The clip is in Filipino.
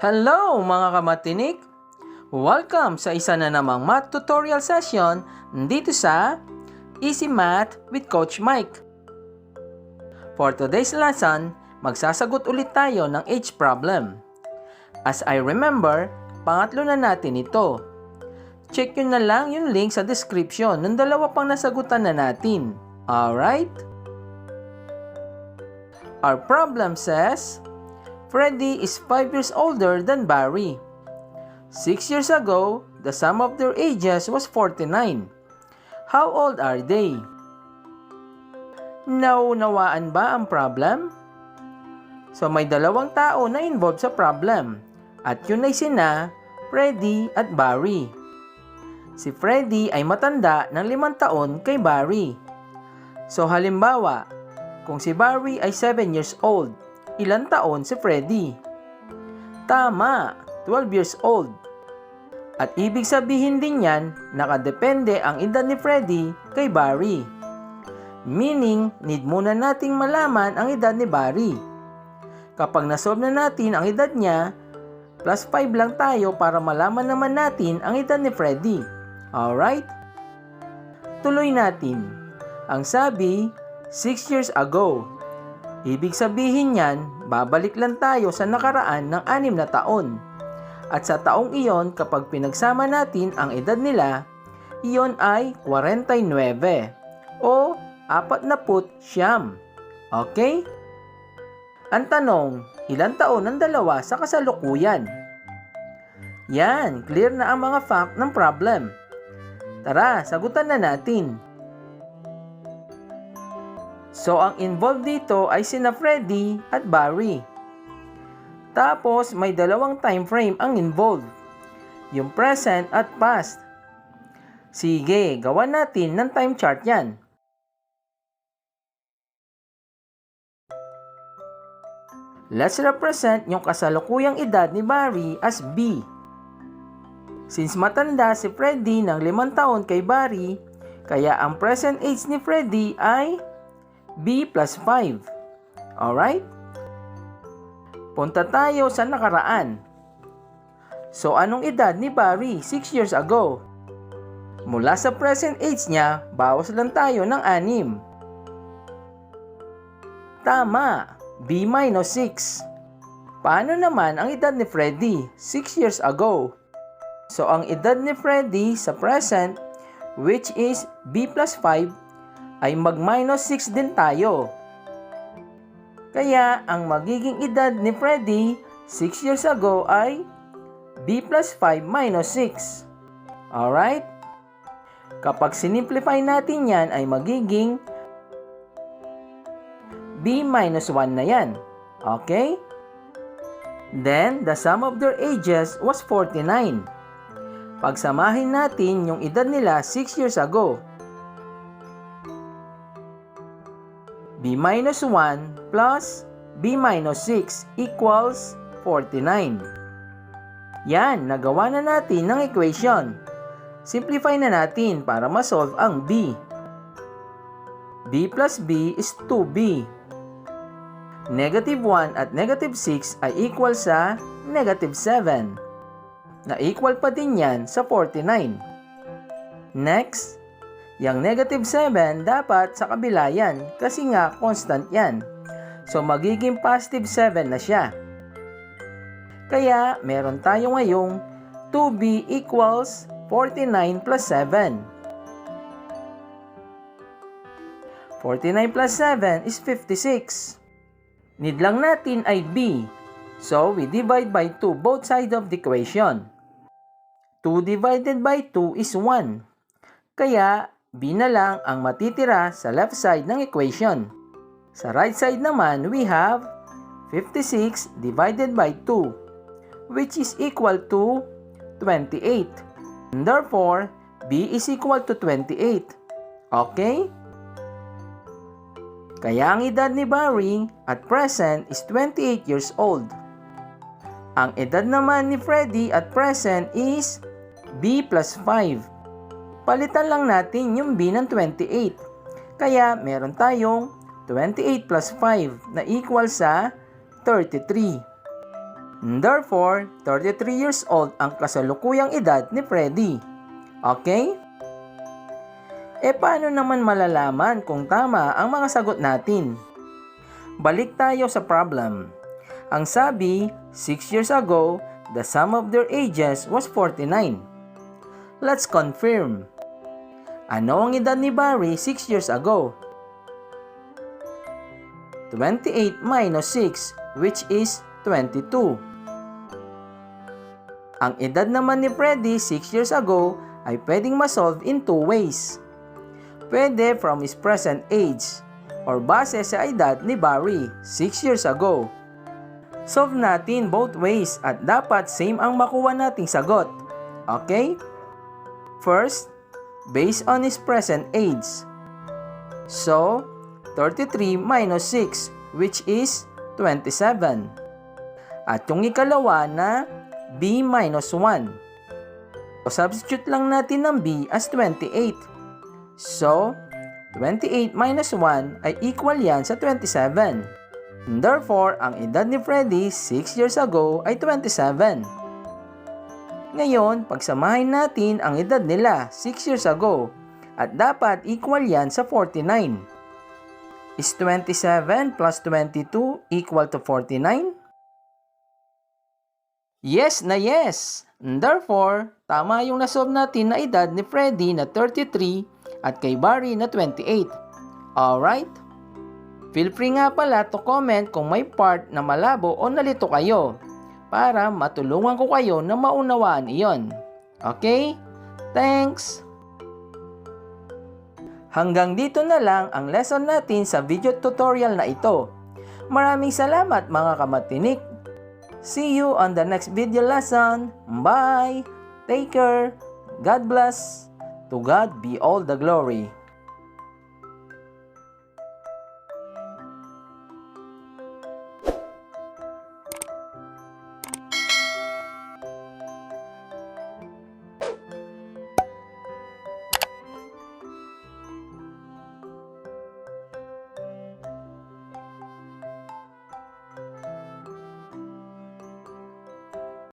Hello mga kamatinik! Welcome sa isa na namang math tutorial session dito sa Easy Math with Coach Mike. For today's lesson, magsasagot ulit tayo ng H problem. As I remember, pangatlo na natin ito. Check nyo na lang yung link sa description ng dalawa pang nasagutan na natin. Alright? Our problem says, Freddy is 5 years older than Barry. 6 years ago, the sum of their ages was 49. How old are they? Naunawaan ba ang problem? So may dalawang tao na involved sa problem. At yun ay sina Freddy at Barry. Si Freddy ay matanda ng 5 taon kay Barry. So halimbawa, kung si Barry ay 7 years old, ilan taon si Freddy? Tama, 12 years old. At ibig sabihin din yan, nakadepende ang edad ni Freddy kay Barry. Meaning, need muna nating malaman ang edad ni Barry. Kapag nasolve na natin ang edad niya, plus 5 lang tayo para malaman naman natin ang edad ni Freddy. Alright? Tuloy natin. Ang sabi, 6 years ago. Ibig sabihin niyan, babalik lang tayo sa nakaraan ng 6 na taon. At sa taong iyon, kapag pinagsama natin ang edad nila, iyon ay 49 o 49. Okay? Ang tanong, ilan taon ang dalawa sa kasalukuyan? Yan, clear na ang mga fact ng problem. Tara, sagutan na natin. So, ang involved dito ay sina Freddy at Barry. Tapos, may dalawang time frame ang involved. Yung present at past. Sige, gawa natin ng time chart yan. Let's represent yung kasalukuyang edad ni Barry as B. Since matanda si Freddy ng 5 taon kay Barry, kaya ang present age ni Freddy ay B plus 5. Alright? Punta tayo sa nakaraan. So, anong edad ni Barry 6 years ago? Mula sa present age niya, bawas lang tayo ng 6. Tama, B minus 6. Paano naman ang edad ni Freddy 6 years ago? So, ang edad ni Freddy sa present, which is B plus 5, ay mag-minus 6 din tayo. Kaya, ang magiging edad ni Freddy 6 years ago ay B plus 5 minus 6. Alright? Kapag sinimplify natin yan, ay magiging B minus 1 na yan. Okay? Then, the sum of their ages was 49. Pagsamahin natin yung edad nila 6 years ago. B minus 1 plus B minus 6 equals 49. Yan, nagawa na natin ng equation. Simplify na natin para masolve ang B. B plus B is 2B. Negative 1 at negative 6 ay equal sa negative 7. Na equal pa din yan sa 49. Next, yung negative 7 dapat sa kabila yan kasi nga constant yan. So magiging positive 7 na siya. Kaya meron tayo ngayong 2b equals 49 plus 7. 49 plus 7 is 56. Need lang natin ay b. So we divide by 2 both sides of the equation. 2 divided by 2 is 1. Kaya B na lang ang matitira sa left side ng equation. Sa right side naman, we have 56 divided by 2, which is equal to 28. And therefore, B is equal to 28. Okay? Kaya ang edad ni Barry at present is 28 years old. Ang edad naman ni Freddy at present is B plus 5. Palitan lang natin yung B ng 28. Kaya meron tayong 28 plus 5 na equal sa 33. Therefore, 33 years old ang kasalukuyang edad ni Freddy. Okay? Paano naman malalaman kung tama ang mga sagot natin? Balik tayo sa problem. Ang sabi, 6 years ago, the sum of their ages was 49. Let's confirm. Ano ang edad ni Barry 6 years ago? 28 minus 6, which is 22. Ang edad naman ni Freddy 6 years ago ay pwedeng masolve in two ways. Pwede from his present age or base sa edad ni Barry 6 years ago. Solve natin both ways at dapat same ang makuha nating sagot. Okay? First, based on his present age. So, 33 minus 6, which is 27. At yung ikalawa na b minus 1. So, substitute lang natin ng b as 28. So, 28 minus 1 ay equal yan sa 27. Therefore, ang edad ni Freddy 6 years ago ay 27. Ngayon, pagsamahin natin ang edad nila 6 years ago at dapat equal yan sa 49. Is 27 plus 22 equal to 49? Yes na yes! Therefore, tama yung nasolve natin na edad ni Freddy na 33 at kay Barry na 28. Alright? Feel free nga pala to comment kung may part na malabo o nalito kayo para matulungan ko kayo na maunawaan iyon. Okay? Thanks! Hanggang dito na lang ang lesson natin sa video tutorial na ito. Maraming salamat mga kamatinik! See you on the next video lesson. Bye! Take care! God bless! To God be all the glory.